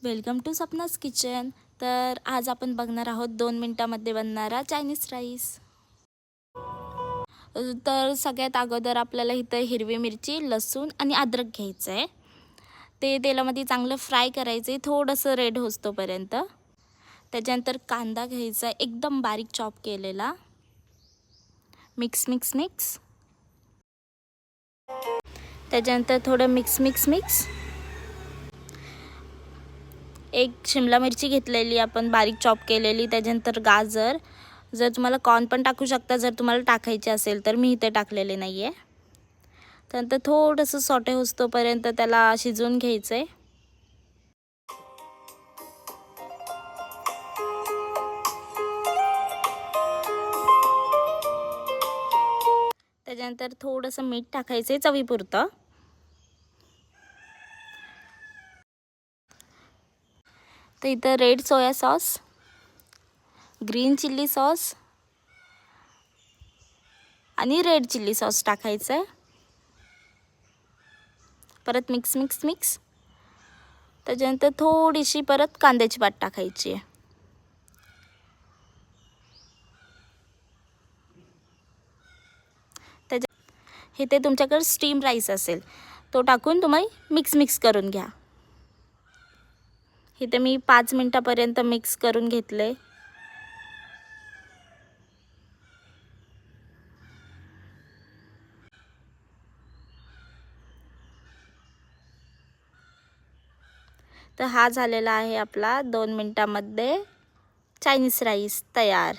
Welcome to Sapna's kitchen. तर आज आपण बघणार आहोत 2 मिनिटांमध्ये बनणारा चायनीज राईस। तर सगळ्यात अगोदर आपल्याला इथं हिरवी मिरची, लसूण आणि अद्रक घ्यायचं आहे। ते तेलामध्ये चांगलं फ्राय करायचं आहे, थोडंसं रेड होईस्तोपर्यंत। त्याच्यानंतर कांदा घ्यायचा एकदम बारीक चॉप केलेला। Mix mix mix. त्याच्यानंतर थोडं मिक्स मिक्स मिक्स। एक शिमला मिरची घेतलेली आपण बारीक चॉप केलेली। त्याच्यानंतर गाजर, जर तुम्हाला कॉर्न पण टाकू शकता जर तुम्हाला टाकायचे असेल तर, मी इथे टाकलेले नाही आहे। त्यानंतर थोडंसं सॉटे होईस्तोपर्यंत त्याला शिजवून घ्यायचं आहे। त्याच्यानंतर थोडंसं मीठ टाकायचं आहे चवीपुरतं। तर इथं red soya sauce, green chilli sauce आणि रेड चिल्ली सॉस टाकायचं आहे। परत मिक्स मिक्स मिक्स। त्याच्यानंतर थोडीशी परत कांद्याची पात टाकायची आहे। इथे तुमच्याकडे स्टीम राईस असेल तो टाकून तुम्ही मिक्स मिक्स करून घ्या। इथे मी 5 मिनिटापर्यंत मिक्स करून घेतले। तर हा झालेला आहे आपला 2 मिनिटांमध्ये चायनीज राईस तयार।